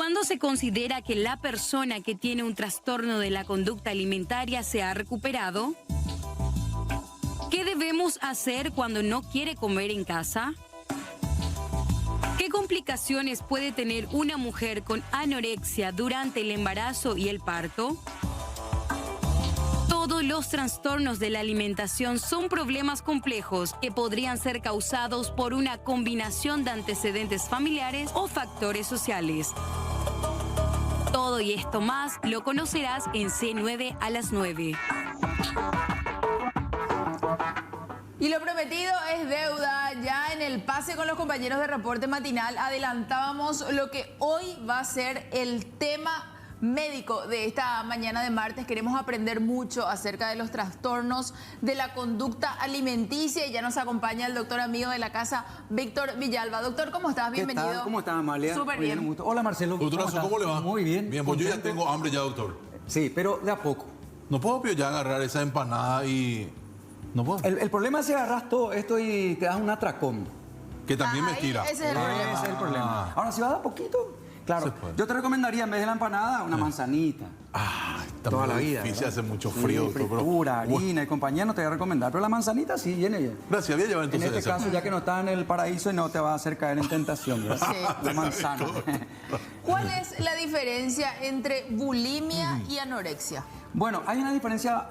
¿Cuándo se considera que la persona que tiene un trastorno de la conducta alimentaria se ha recuperado? ¿Qué debemos hacer cuando no quiere comer en casa? ¿Qué complicaciones puede tener una mujer con anorexia durante el embarazo y el parto? Todos los trastornos de la alimentación son problemas complejos que podrían ser causados por una combinación de antecedentes familiares o factores sociales. Todo y esto más lo conocerás en C9 a las 9. Y lo prometido es deuda. Ya en el pase con los compañeros de Reporte Matinal adelantábamos lo que hoy va a ser el tema médico de esta mañana de martes. Queremos aprender mucho acerca de los trastornos de la conducta alimenticia y ya nos acompaña el doctor amigo de la casa, Víctor Villalba. Doctor, ¿cómo estás? Bienvenido. ¿Qué tal? ¿Cómo estás, Amalia? Súper bien. Hola, Marcelo. Doctorazo, ¿cómo le va? Muy bien. Bien, pues yo ya tengo hambre ya, doctor. Sí, pero de a poco. No puedo ya agarrar esa empanada y... No puedo. El problema es si agarras todo esto y te das un atracón. Que también me tira. Ese es el problema. Ese es el problema. Ahora, si vas de a poquito, claro, yo te recomendaría en vez de la empanada una manzanita. Está Toda muy la vida, difícil, ¿verdad? hace mucho Sí, frío, doctor. fritura, Bueno, harina y compañía no te voy a recomendar, pero la manzanita sí viene ya. gracias, voy a llevar En entonces este esa. caso, ya que no está en el paraíso y no te va a hacer caer en tentación, ¿verdad? Sí. La manzana. ¿Cuál es la diferencia entre bulimia y anorexia? Bueno, hay una diferencia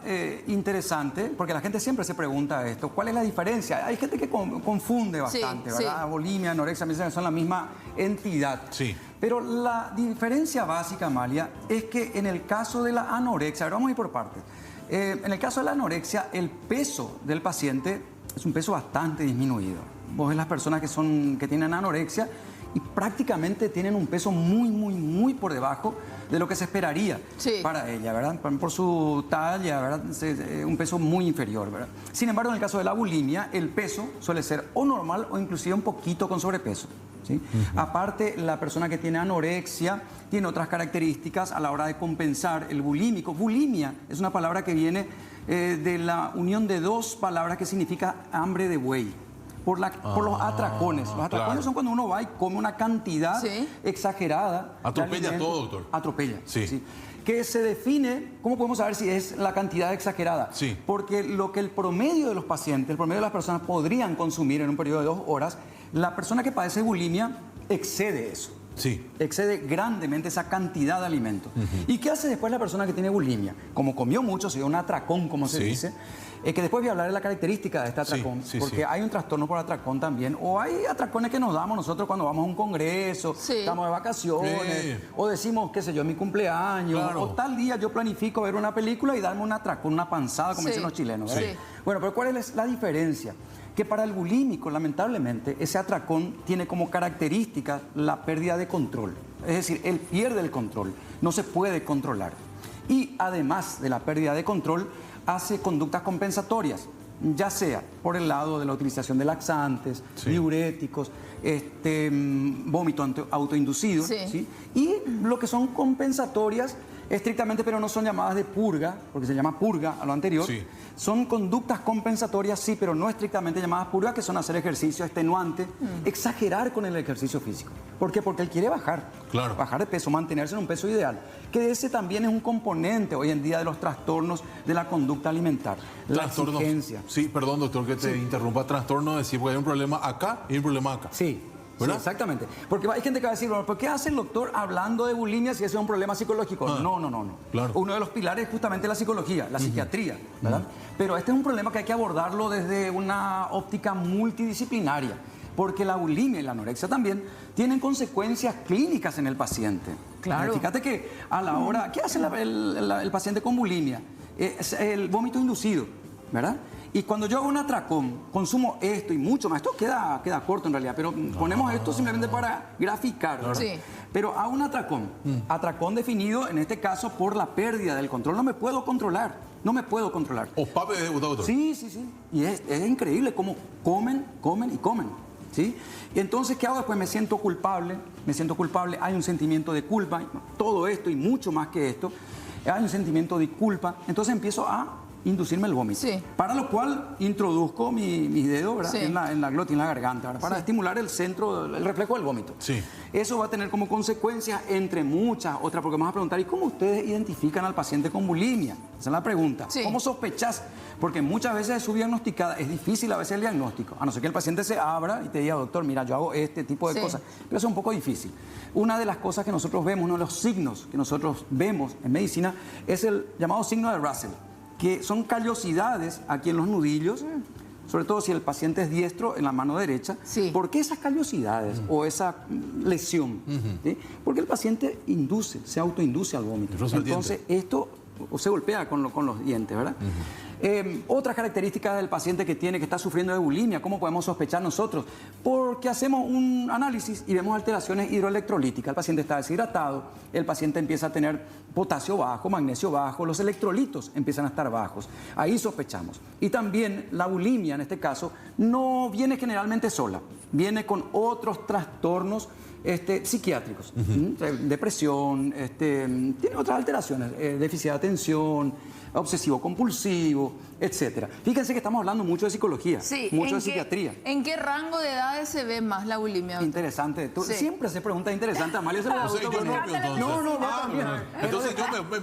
interesante, porque la gente siempre se pregunta esto. ¿Cuál es la diferencia? Hay gente que confunde bastante, Sí, ¿verdad? sí. Bulimia, anorexia, me dicen que son la misma entidad. Sí. Pero la diferencia básica, Amalia, es que en el caso de la anorexia, ahora vamos a ir por partes. En el caso de la anorexia, el peso del paciente es un peso bastante disminuido. Vos ves las personas que tienen anorexia y prácticamente tienen un peso muy por debajo de lo que se esperaría para ella, ¿verdad? Por su talla, ¿verdad? Un peso muy inferior, ¿verdad? Sin embargo, en el caso de la bulimia, el peso suele ser o normal o inclusive un poquito con sobrepeso, ¿sí? Aparte, la persona que tiene anorexia tiene otras características a la hora de compensar el bulímico. Bulimia es una palabra que viene de la unión de dos palabras que significa hambre de buey. Por los atracones. Los atracones son cuando uno va y come una cantidad exagerada. Atropella todo, doctor. Atropella. Sí. Que se define, ¿cómo podemos saber si es la cantidad exagerada? Sí. Porque lo que el promedio de los pacientes, el promedio de las personas podrían consumir en un periodo de 2 horas, la persona que padece bulimia excede eso. Sí. Excede grandemente esa cantidad de alimentos. ¿Y qué hace después la persona que tiene bulimia? Como comió mucho, se dio un atracón, como se dice. Que después voy a hablar de la característica de este atracón, porque hay un trastorno por atracón también, o hay atracones que nos damos nosotros cuando vamos a un congreso, estamos de vacaciones, o decimos, qué sé yo, mi cumpleaños, o tal día yo planifico ver una película y darme un atracón, una panzada, como dicen los chilenos. ¿Verdad? Bueno, pero ¿cuál es la diferencia? Que para el bulímico, lamentablemente, ese atracón tiene como característica la pérdida de control. Es decir, él pierde el control, no se puede controlar. Y además de la pérdida de control, hace conductas compensatorias, ya sea por el lado de la utilización de laxantes, diuréticos, vómito autoinducido, ¿sí? Y lo que son compensatorias estrictamente, pero no son llamadas de purga, porque se llama purga a lo anterior. Son conductas compensatorias, sí, pero no estrictamente llamadas purga, que son hacer ejercicio extenuante, exagerar con el ejercicio físico. ¿Por qué? Porque él quiere bajar, bajar de peso, mantenerse en un peso ideal. Que ese también es un componente hoy en día de los trastornos de la conducta alimentaria. La exigencia. Sí, perdón, doctor, que te interrumpa. Trastorno de decir, porque hay un problema acá y un problema acá. Sí, exactamente. Porque hay gente que va a decir, bueno, ¿por qué hace el doctor hablando de bulimia si ese es un problema psicológico? No. Claro. Uno de los pilares es justamente la psicología, la psiquiatría, ¿verdad? Pero este es un problema que hay que abordarlo desde una óptica multidisciplinaria, porque la bulimia y la anorexia también tienen consecuencias clínicas en el paciente. Claro. Fíjate que a la hora, ¿qué hace el paciente con bulimia? Es el vómito inducido, ¿verdad? Y cuando yo hago un atracón, consumo esto y mucho más. Esto queda corto en realidad, pero ponemos esto simplemente para graficar. Pero hago un atracón. Atracón definido, en este caso, por la pérdida del control. No me puedo controlar. ¿O pape de doctor? Sí. Y es increíble cómo comen. ¿Sí? Y entonces, ¿qué hago después? Me siento culpable, hay un sentimiento de culpa, todo esto y mucho más que esto, hay un sentimiento de culpa, entonces empiezo a inducirme el vómito. Sí. Para lo cual introduzco mi dedo, ¿verdad? Sí. en la glotis, en la garganta, ¿verdad? Para Sí. estimular el centro, el reflejo del vómito. Sí. Eso va a tener como consecuencia, entre muchas otras, porque vamos a preguntar, ¿y cómo ustedes identifican al paciente con bulimia? Esa es la pregunta. Sí. ¿Cómo sospechás? Porque muchas veces es subdiagnosticada, es difícil a veces el diagnóstico, a no ser que el paciente se abra y te diga, doctor, mira, yo hago este tipo de Sí. cosas, pero eso es un poco difícil. Una de las cosas que nosotros vemos, uno de los signos que nosotros vemos en medicina, es el llamado signo de Russell, que son callosidades aquí en los nudillos, sobre todo si el paciente es diestro en la mano derecha. Sí. ¿Por qué esas callosidades o esa lesión? ¿Sí? Porque el paciente se autoinduce al vómito. Roza el Entonces, esto se golpea con los dientes, ¿verdad? Otras características del paciente que está sufriendo de bulimia, ¿cómo podemos sospechar nosotros? Porque hacemos un análisis y vemos alteraciones hidroelectrolíticas. El paciente está deshidratado, el paciente empieza a tener potasio bajo, magnesio bajo, los electrolitos empiezan a estar bajos. Ahí sospechamos. Y también la bulimia, en este caso, no viene generalmente sola, viene con otros trastornos psiquiátricos, depresión, tiene otras alteraciones, déficit de atención, obsesivo compulsivo, etcétera. Fíjense que estamos hablando mucho de psicología, Sí, mucho de psiquiatría. ¿En qué rango de edades se ve más la bulimia, doctor? Interesante. Sí. Siempre se pregunta interesante, Amalia. Se lo O sea, yo no, entonces. No, también. Entonces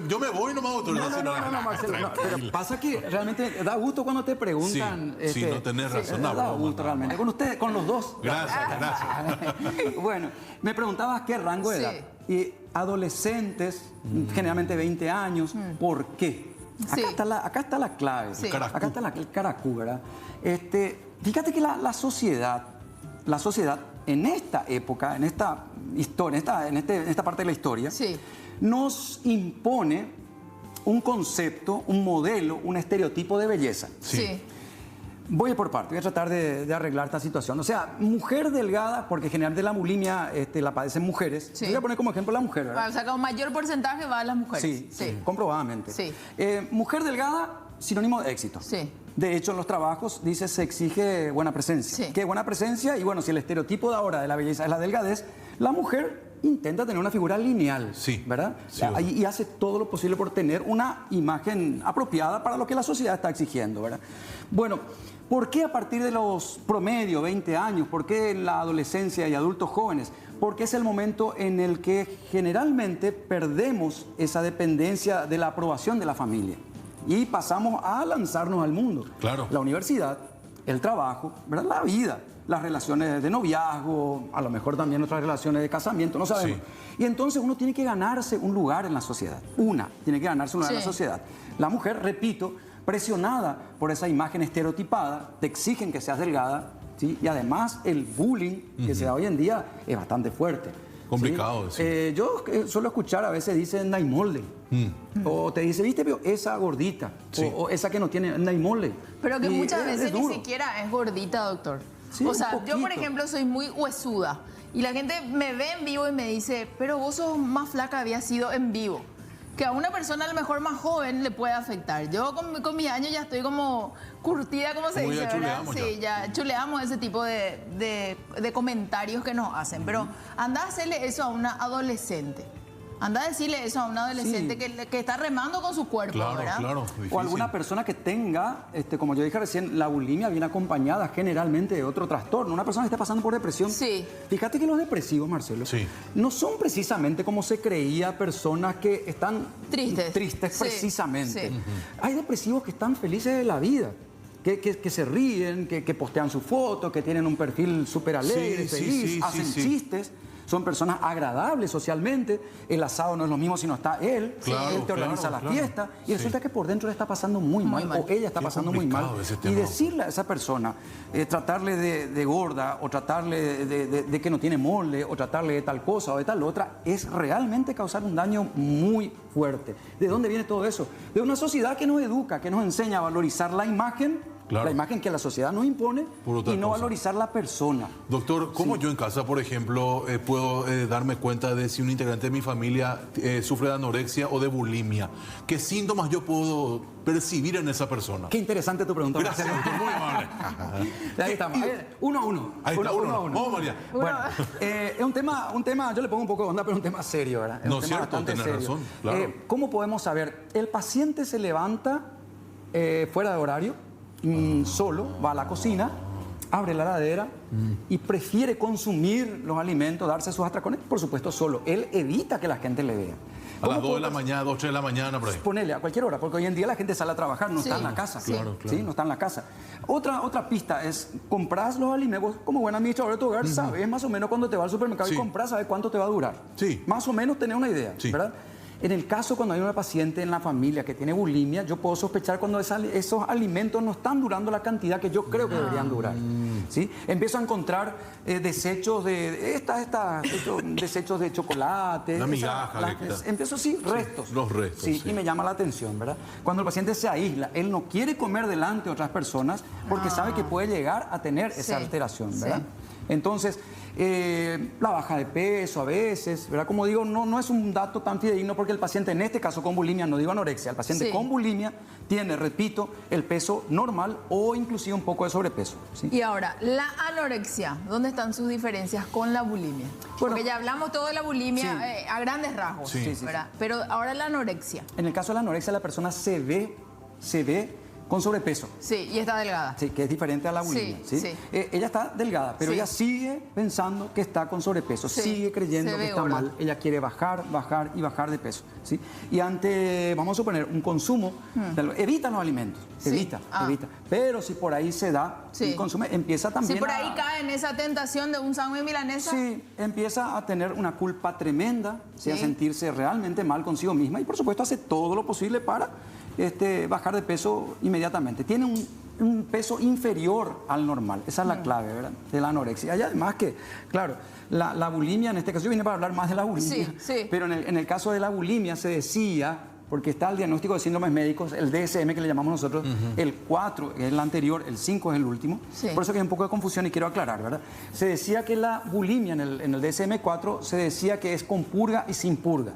yo me voy nomás, doctor. No, Marcelo. No, pero pasa que realmente da gusto cuando te preguntan. Sí, no tenés razón. Da broma, gusto realmente. Con ustedes, con los dos. Gracias. Bueno, me preguntabas qué rango de Sí. edad. Y adolescentes, generalmente 20 años, ¿por qué? Sí. Acá está la clave. Sí. Acá está el caracú, ¿verdad? Fíjate que la sociedad en esta época, en esta historia, en esta parte de la historia, Sí. nos impone un concepto, un modelo, un estereotipo de belleza. Sí. Voy por parte, voy a tratar de arreglar esta situación. O sea, mujer delgada, porque generalmente la bulimia la padecen mujeres. Sí. Voy a poner como ejemplo la mujer, ¿verdad? O sea, que un mayor porcentaje va a las mujeres. Sí, comprobadamente. Sí. Mujer delgada, sinónimo de éxito. Sí. De hecho, en los trabajos dice se exige buena presencia. Sí. ¿Qué buena presencia? Y bueno, si el estereotipo de ahora de la belleza es la delgadez, la mujer intenta tener una figura lineal, Sí. ¿verdad? Sí, y hace todo lo posible por tener una imagen apropiada para lo que la sociedad está exigiendo, ¿verdad? Bueno, ¿por qué a partir de los promedio, 20 años? ¿Por qué en la adolescencia y adultos jóvenes? Porque es el momento en el que generalmente perdemos esa dependencia de la aprobación de la familia y pasamos a lanzarnos al mundo. Claro. La universidad, el trabajo, ¿verdad? La vida, las relaciones de noviazgo, a lo mejor también otras relaciones de casamiento, no sabemos. Sí. Y entonces uno tiene que ganarse un lugar en la sociedad. Tiene que ganarse un lugar en la Sí. sociedad. La mujer, repito, presionada por esa imagen estereotipada, te exigen que seas delgada, ¿sí? Y además el bullying que se da hoy en día es bastante fuerte. Complicado, ¿sí? sí. Yo suelo escuchar, a veces dicen naimolde, o te dice, viste, pero esa gordita, Sí. o esa que no tiene naimolde. Pero que Y muchas es veces ni duro. siquiera es gordita, doctor. Sí, o un sea, yo por poquito. ejemplo soy muy huesuda y la gente me ve en vivo y me dice, pero vos sos más flaca, había sido en vivo. Que a una persona a lo mejor más joven le puede afectar. Yo con mis años ya estoy como curtida, como se Como dice, ya ¿verdad? chuleamos Sí, ya chuleamos ese tipo de comentarios que nos hacen. Pero anda a hacerle eso a una adolescente. Anda a decirle eso a un adolescente que está remando con su cuerpo, Claro, ¿verdad? claro. Difícil. O alguna persona que tenga, como yo dije recién, la bulimia viene acompañada generalmente de otro trastorno. Una persona que esté pasando por depresión. Sí. Fíjate que los depresivos, Marcelo, Sí. no son precisamente como se creía personas que están Tristes. Sí, precisamente. sí. Hay depresivos que están felices de la vida. Que se ríen, que postean sus fotos, que tienen un perfil súper alegre, Sí, sí, feliz, sí, hacen sí. chistes. Son personas agradables socialmente. El asado no es lo mismo si no está él. Claro, Él te organiza claro, la claro. fiesta. Y Sí. resulta que por dentro le está pasando muy mal. mal. O ella está Qué pasando muy mal. complicado ese Y tema. decirle a esa persona, tratarle de gorda, o tratarle de que no tiene molde, o tratarle de tal cosa o de tal otra, es realmente causar un daño muy fuerte. ¿De dónde viene todo eso? De una sociedad que nos educa, que nos enseña a valorizar la imagen. Claro. La imagen que la sociedad nos impone Por otra y no cosa. valorizar la persona. Doctor, ¿cómo yo en casa, por ejemplo, puedo darme cuenta de si un integrante de mi familia sufre de anorexia o de bulimia? ¿Qué síntomas yo puedo percibir en esa persona? Qué interesante tu pregunta. Gracias, Marcelo. doctor, muy amable. Ahí estamos. A ver, 1 a 1. Ahí está, uno. Vamos, María. Bueno, es un tema, yo le pongo un poco de onda, pero un tema serio, ¿verdad? Es No, un tema cierto, bastante tenés serio. razón, claro. ¿Cómo podemos saber? El paciente se levanta fuera de horario, solo, va a la cocina, abre la heladera y prefiere consumir los alimentos, darse sus atracones, por supuesto solo. Él evita que la gente le vea. A las 2 de la mañana, 2, 3 de la mañana, por ahí. Ponele a cualquier hora, porque hoy en día la gente sale a trabajar, no está en la casa. Claro. ¿Sí? No está en la casa. Otra pista es, compras los alimentos, como buen administrador de tu hogar, sabes más o menos cuando te vas al supermercado y compras, sabes cuánto te va a durar. Sí. Más o menos tenés una idea, ¿verdad? En el caso cuando hay una paciente en la familia que tiene bulimia, yo puedo sospechar cuando esos alimentos no están durando la cantidad que yo creo que deberían durar. ¿Sí? Empiezo a encontrar desechos de desechos de chocolate. La migaja. Empiezo restos. Los restos. Sí, y me llama la atención, ¿verdad? Cuando el paciente se aísla, él no quiere comer delante de otras personas porque sabe que puede llegar a tener esa alteración, ¿verdad? Entonces, la baja de peso a veces, ¿verdad? Como digo, no es un dato tan fidedigno porque el paciente, en este caso con bulimia, no digo anorexia, el paciente con bulimia tiene, repito, el peso normal o inclusive un poco de sobrepeso. ¿Sí? Y ahora, la anorexia, ¿dónde están sus diferencias con la bulimia? Porque ya hablamos todo de la bulimia a grandes rasgos, ¿verdad? Pero ahora la anorexia. En el caso de la anorexia, la persona se ve con sobrepeso. Sí, y está delgada. Sí, que es diferente a la bulimia. Ella está delgada, pero ella sigue pensando que está con sobrepeso, sigue creyendo que está mal. Ella quiere bajar de peso. ¿Sí? Y vamos a suponer, un consumo, evita los alimentos, evita. Pero si por ahí se da, y consume, empieza también si por ahí cae en esa tentación de un sándwich milanesa. Sí, empieza a tener una culpa tremenda, a sentirse realmente mal consigo misma y por supuesto hace todo lo posible para bajar de peso inmediatamente. Tiene un peso inferior al normal. Esa es la clave, ¿verdad? De la anorexia. Y además que, claro, la bulimia, en este caso yo vine para hablar más de la bulimia, pero en el caso de la bulimia se decía, porque está el diagnóstico de síndromes médicos, el DSM que le llamamos nosotros, el 4 es el anterior, el 5 es el último. Por eso que hay un poco de confusión y quiero aclarar, ¿verdad? Se decía que la bulimia en el DSM-4 se decía que es con purga y sin purga.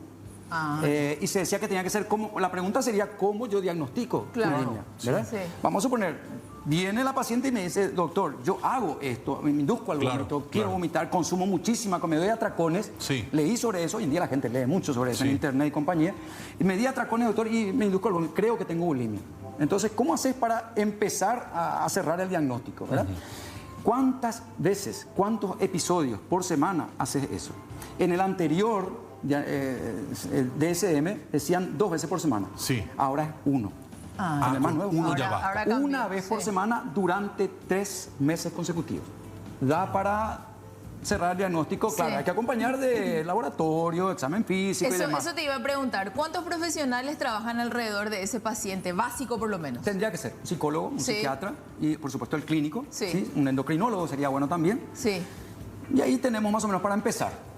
Y se decía que tenía que ser como, la pregunta sería cómo yo diagnostico bulimia, ¿verdad? Vamos a suponer, viene la paciente y me dice, doctor, yo hago esto, me induzco al vómito, quiero vomitar, consumo muchísima, me doy atracones, leí sobre eso, hoy en día la gente lee mucho sobre eso en internet y compañía, y me di atracones, doctor, y me induzco al vómito, creo que tengo bulimia. Entonces, ¿cómo haces para empezar a cerrar el diagnóstico, ¿verdad? ¿Cuántas veces, cuántos episodios por semana haces eso? En el anterior el DSM decían 2 veces por semana. Ahora es 1. Además, no es una vez por semana durante 3 meses consecutivos. Da para cerrar el diagnóstico. Claro, hay que acompañar de laboratorio, examen físico y demás. Eso te iba a preguntar. ¿Cuántos profesionales trabajan alrededor de ese paciente? Básico, por lo menos. Tendría que ser un psicólogo, un psiquiatra y, por supuesto, el clínico. Un endocrinólogo sería bueno también. Y ahí tenemos más o menos para empezar.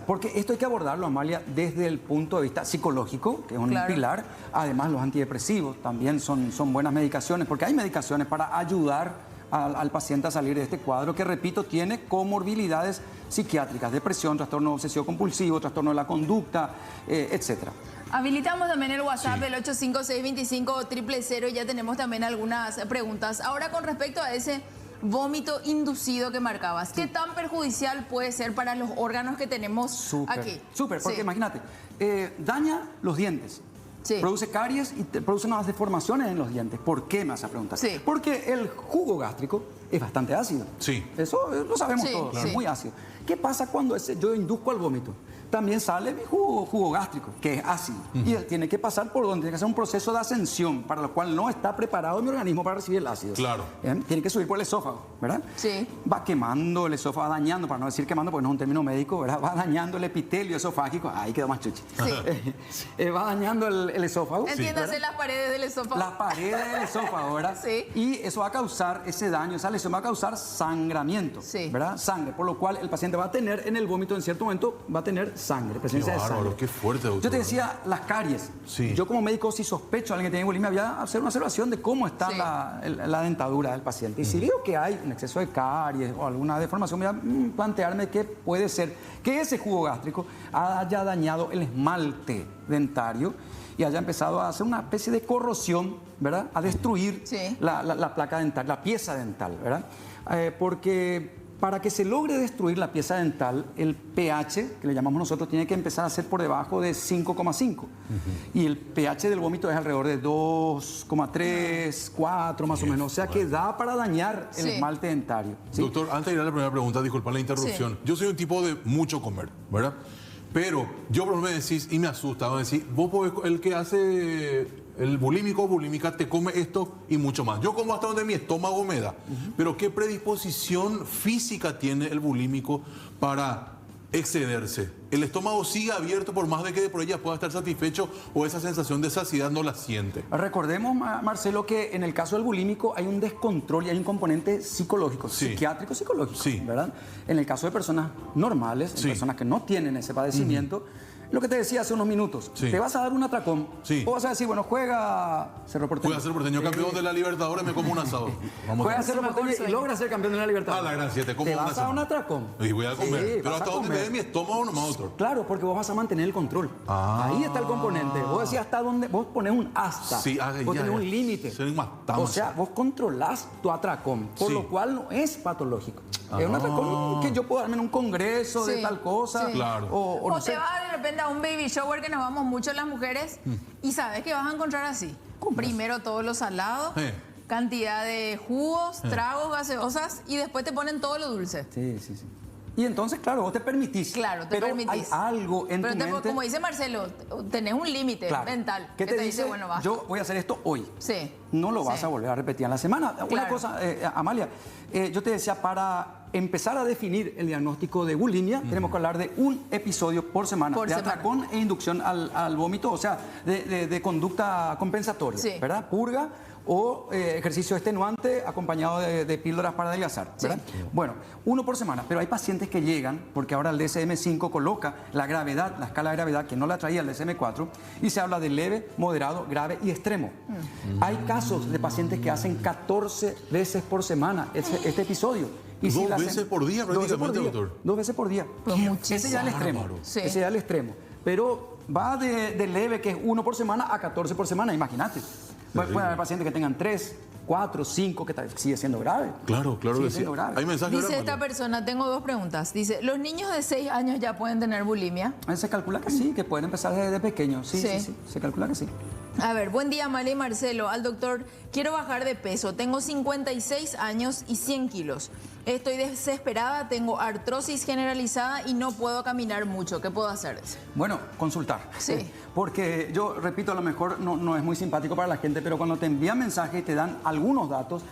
Porque esto hay que abordarlo, Amalia, desde el punto de vista psicológico, que es un pilar. Además, los antidepresivos también son buenas medicaciones, porque hay medicaciones para ayudar al paciente a salir de este cuadro, que, repito, tiene comorbilidades psiquiátricas, depresión, trastorno obsesivo compulsivo, trastorno de la conducta, etcétera. Habilitamos también el WhatsApp, el 856250000, y ya tenemos también algunas preguntas. Ahora, con respecto a ese vómito inducido que marcabas, ¿qué tan perjudicial puede ser para los órganos que tenemos aquí? Súper, porque imagínate, daña los dientes, produce caries y produce unas deformaciones en los dientes. ¿Por qué, me vas a preguntar? Porque el jugo gástrico es bastante ácido. Eso lo sabemos todos, es muy ácido. ¿Qué pasa cuando yo induzco al vómito? También sale mi jugo gástrico, que es ácido. Y él tiene que pasar por donde tiene que hacer un proceso de ascensión, para lo cual no está preparado mi organismo para recibir el ácido. Tiene que subir por el esófago, ¿verdad? Va quemando el esófago, va dañando, para no decir quemando, porque no es un término médico, ¿verdad? Va dañando el epitelio esofágico. Ahí quedó más chuchi. Va dañando el esófago. Entiéndase, las paredes del esófago. Las paredes del esófago, ¿verdad? Y eso va a causar, ese daño, esa lesión va a causar sangramiento, ¿verdad? Sangre, por lo cual el paciente va a tener en el vómito, en cierto momento, va a tener sangre, presencia de sangre. Qué fuerte, doctor. Yo te decía, las caries. Yo como médico, si sospecho a alguien que tiene bulimia, voy a hacer una observación de cómo está la dentadura del paciente. Y si veo que hay un exceso de caries o alguna deformación, voy a plantearme que puede ser que ese jugo gástrico haya dañado el esmalte dentario y haya empezado a hacer una especie de corrosión, ¿verdad? A destruir la placa dental, la pieza dental, ¿verdad? Porque para que se logre destruir la pieza dental, el pH, que le llamamos nosotros, tiene que empezar a ser por debajo de 5,5. Y el pH del vómito es alrededor de 2,3, 4 más o menos. O sea que da para dañar el esmalte dentario. ¿Sí? Doctor, antes de ir a la primera pregunta, disculpa la interrupción. Yo soy un tipo de mucho comer, ¿verdad? Pero yo por lo menos me decís, y me asusta, me decís, vos podés, el que hace el bulímico o bulímica te come esto y mucho más. Yo como hasta donde mi estómago me da. Pero ¿qué predisposición física tiene el bulímico para excederse? El estómago sigue abierto por más de que por ella pueda estar satisfecho o esa sensación de saciedad no la siente. Recordemos, Marcelo, que en el caso del bulímico hay un descontrol y hay un componente psicológico, psiquiátrico, psicológico, ¿verdad? En el caso de personas normales, personas que no tienen ese padecimiento, lo que te decía hace unos minutos, te vas a dar un atracón, o vas a decir, bueno, juega Cerro Porteño. Juega Cerro Porteño, campeón de la Libertadores, me como un asado. Juega Cerro Porteño y logra ser campeón de la Libertadores. Ah, la gracia, te como te vas a dar un atracón. Y voy a comer. Pero hasta donde me dé mi estómago nomás, doctor. Claro, porque vos vas a mantener el control. Ahí está el componente. Vos decís hasta dónde, vos ponés un hasta. Vos tenés un límite. O sea, vos controlás tu atracón, por lo cual no es patológico. Es un atracón que yo puedo darme en un congreso de tal cosa. Claro. O no te vas de repente a un baby shower que nos vamos mucho las mujeres y sabes que vas a encontrar así. Primero todos los salados, cantidad de jugos, tragos, gaseosas y después te ponen todo lo dulce. Sí. Y entonces, claro, vos te permitís. Claro, te pero permitís. Hay algo en tu mente. Como dice Marcelo, tenés un límite mental. ¿Qué te dice? Bueno, basta. Yo voy a hacer esto hoy. No lo vas a volver a repetir en la semana. Una cosa, Amalia, yo te decía, para empezar a definir el diagnóstico de bulimia, tenemos que hablar de un episodio por semana de atracón e inducción al vómito, o sea, de conducta compensatoria, ¿verdad? Purga o ejercicio extenuante acompañado de píldoras para adelgazar, ¿verdad? Bueno, uno por semana, pero hay pacientes que llegan, porque ahora el DSM-5 coloca la gravedad, la escala de gravedad, que no la traía el DSM-4, y se habla de leve, moderado, grave y extremo. Hay casos de pacientes que hacen 14 veces por semana este episodio. Y ¿Dos veces por día prácticamente, doctor? 2 veces por día. Ese ya es el extremo. Ese ya es el extremo. Pero va de leve, que es 1 por semana, a 14 por semana, imagínate. Puede haber pacientes que tengan 3, 4, 5, que sigue siendo grave. Claro que sí. Hay mensajes. Dice esta persona, tengo 2 preguntas. Dice, ¿los niños de 6 años ya pueden tener bulimia? Se calcula que sí, que pueden empezar desde pequeños. Sí. Se calcula que sí. A ver, buen día, María y Marcelo. Al doctor, quiero bajar de peso. Tengo 56 años y 100 kilos. Estoy desesperada, tengo artrosis generalizada y no puedo caminar mucho. ¿Qué puedo hacer? Bueno, consultar. Porque yo repito, a lo mejor no es muy simpático para la gente, pero cuando te envían mensajes y te dan algunos datos,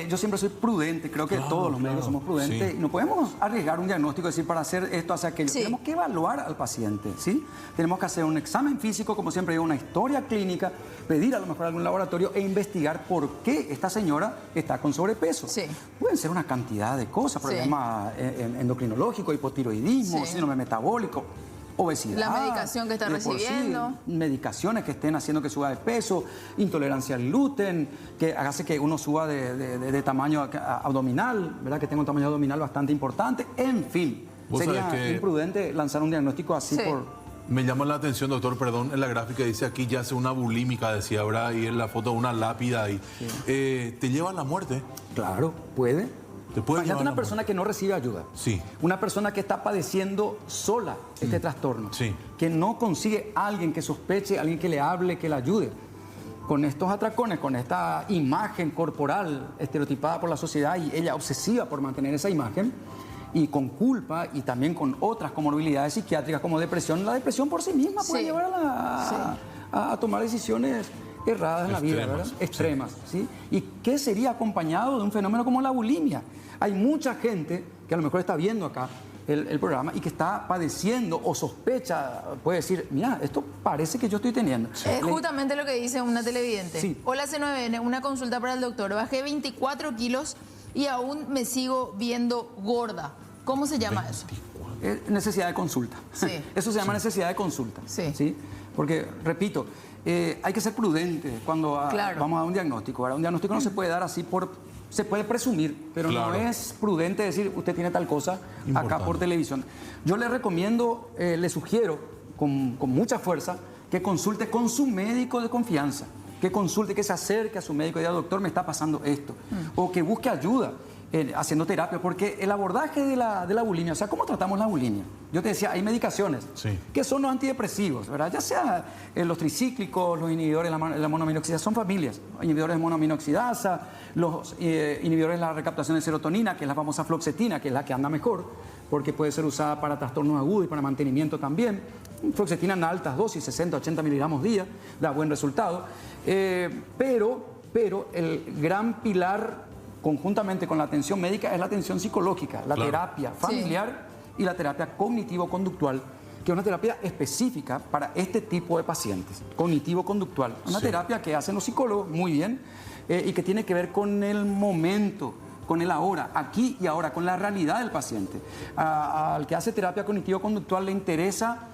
yo siempre soy prudente, creo que todos los médicos somos prudentes y no podemos arriesgar un diagnóstico, decir para hacer esto, hacer aquello. Tenemos que evaluar al paciente, ¿sí? Tenemos que hacer un examen físico, como siempre digo, una historia clínica, pedir a lo mejor algún laboratorio e investigar por qué esta señora está con sobrepeso. Pueden ser una cantidad de cosas, problemas endocrinológicos, hipotiroidismo, síndrome metabólico, obesidad. La medicación que está recibiendo. Medicaciones que estén haciendo que suba de peso, intolerancia al gluten, que hace que uno suba de tamaño abdominal, ¿verdad? Que tenga un tamaño abdominal bastante importante. En fin, sería imprudente lanzar un diagnóstico así por... Me llama la atención, doctor, perdón, en la gráfica dice aquí ya hace una bulímica, decía, ¿verdad? Y en la foto una lápida ahí. ¿Te lleva a la muerte? Claro, puede. Imagínate una persona que no recibe ayuda. Una persona que está padeciendo sola este trastorno. Que no consigue alguien que sospeche, alguien que le hable, que le ayude. Con estos atracones, con esta imagen corporal estereotipada por la sociedad y ella obsesiva por mantener esa imagen, y con culpa y también con otras comorbilidades psiquiátricas como depresión, la depresión por sí misma puede llevar a tomar decisiones erradas en la vida, ¿verdad? Extremas, ¿sí? ¿Y qué sería acompañado de un fenómeno como la bulimia? Hay mucha gente que a lo mejor está viendo acá el programa y que está padeciendo o sospecha, puede decir, mira, esto parece que yo estoy teniendo. Es justamente lo que dice una televidente. Hola C9N, una consulta para el doctor. Bajé 24 kilos y aún me sigo viendo gorda. ¿Cómo se llama eso? Necesidad de consulta. Eso se llama necesidad de consulta. ¿Sí? Porque, repito, hay que ser prudente cuando vamos a dar un diagnóstico. ¿Verdad? Un diagnóstico no se puede dar así se puede presumir, pero no es prudente decir usted tiene tal cosa acá por televisión. Yo le recomiendo, le sugiero con mucha fuerza que consulte con su médico de confianza, que consulte, que se acerque a su médico y diga, doctor, me está pasando esto, o que busque ayuda. haciendo terapia, porque el abordaje de la bulimia, o sea, ¿cómo tratamos la bulimia? Yo te decía, hay medicaciones que son los antidepresivos, ¿verdad? Ya sea los tricíclicos, los inhibidores de la monoaminoxidasa, son familias. Inhibidores de monoaminoxidasa, los inhibidores de la recaptación de serotonina, que es la famosa fluoxetina, que es la que anda mejor, porque puede ser usada para trastornos agudos y para mantenimiento también. Fluoxetina en altas dosis, 60, 80 miligramos día, da buen resultado. Pero el gran pilar, conjuntamente con la atención médica, es la atención psicológica, la terapia familiar y la terapia cognitivo-conductual, que es una terapia específica para este tipo de pacientes, cognitivo-conductual. Una terapia que hacen los psicólogos muy bien y que tiene que ver con el momento, con el ahora, aquí y ahora, con la realidad del paciente. Al que hace terapia cognitivo-conductual le interesa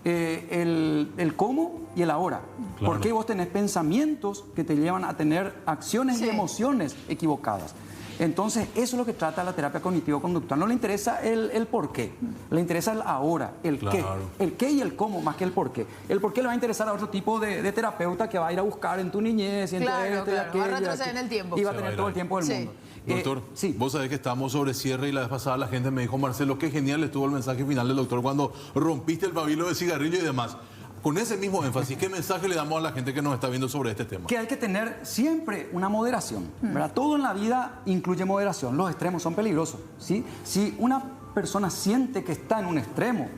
el cómo y el ahora. Porque vos tenés pensamientos que te llevan a tener acciones y emociones equivocadas. Entonces, eso es lo que trata la terapia cognitivo-conductual. No le interesa el por qué, le interesa el ahora, el qué. El qué y el cómo más que el por qué. El por qué le va a interesar a otro tipo de terapeuta que va a ir a buscar en tu niñez y en tu esto y aquello. Va a retroceder en el tiempo. Y va a tener todo el tiempo del mundo. Doctor, vos sabés que estábamos sobre cierre y la vez pasada la gente me dijo, Marcelo, qué genial estuvo el mensaje final del doctor cuando rompiste el pabilo de cigarrillo y demás. Con ese mismo énfasis, ¿qué mensaje le damos a la gente que nos está viendo sobre este tema? Que hay que tener siempre una moderación, ¿verdad? Todo en la vida incluye moderación. Los extremos son peligrosos, ¿sí? Si una persona siente que está en un extremo,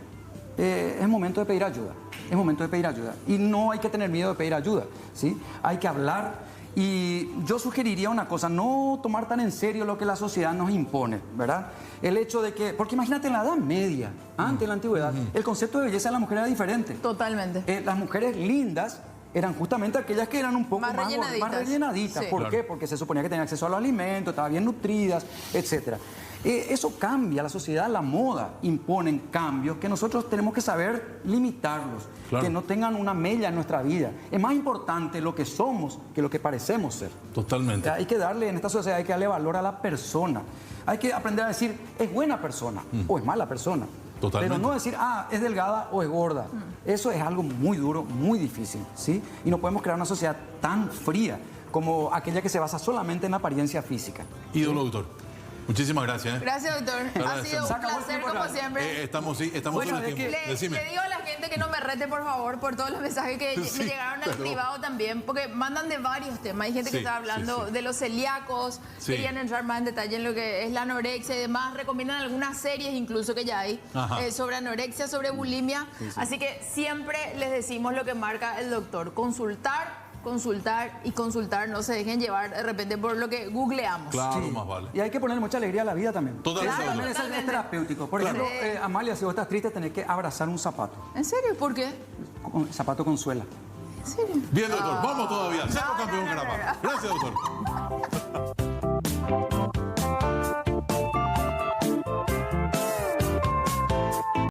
es momento de pedir ayuda. Es momento de pedir ayuda. Y no hay que tener miedo de pedir ayuda, ¿sí? Hay que hablar. Y yo sugeriría una cosa, no tomar tan en serio lo que la sociedad nos impone, ¿verdad? El hecho de que, porque imagínate en la Edad Media, antes de la Antigüedad, el concepto de belleza de la mujer era diferente. Totalmente. Las mujeres lindas eran justamente aquellas que eran un poco más rellenaditas. ¿Por qué? Porque se suponía que tenían acceso a los alimentos, estaban bien nutridas, etcétera. Eso cambia, la sociedad, la moda imponen cambios que nosotros tenemos que saber limitarlos, que no tengan una mella en nuestra vida. Es más importante lo que somos que lo que parecemos ser. Totalmente. Hay que darle, en esta sociedad hay que darle valor a la persona. Hay que aprender a decir, es buena persona o es mala persona. Totalmente. Pero no decir, es delgada o es gorda. Eso es algo muy duro, muy difícil, ¿sí? Y no podemos crear una sociedad tan fría como aquella que se basa solamente en la apariencia física. Ídolo, doctor. Muchísimas gracias. Gracias, doctor. Ha sido un placer, como siempre. Estamos en el tiempo. Le digo a la gente que no me rete, por favor, por todos los mensajes que me llegaron al privado también, porque mandan de varios temas. Hay gente que está hablando de los celíacos, querían entrar más en detalle en lo que es la anorexia y demás. Recomiendan algunas series incluso que ya hay sobre anorexia, sobre bulimia. Así que siempre les decimos lo que marca el doctor. Consultar y consultar, no se dejen llevar de repente por lo que googleamos. Claro, más vale. Y hay que poner mucha alegría a la vida también. Totalmente. Es terapéutico. Por ejemplo, Amalia, si vos estás triste, tenés que abrazar un zapato. ¿En serio? ¿Por qué? Un zapato con suela. ¿En serio? Bien, doctor. Vamos todavía. Cerro campeón, caramba. Gracias, doctor.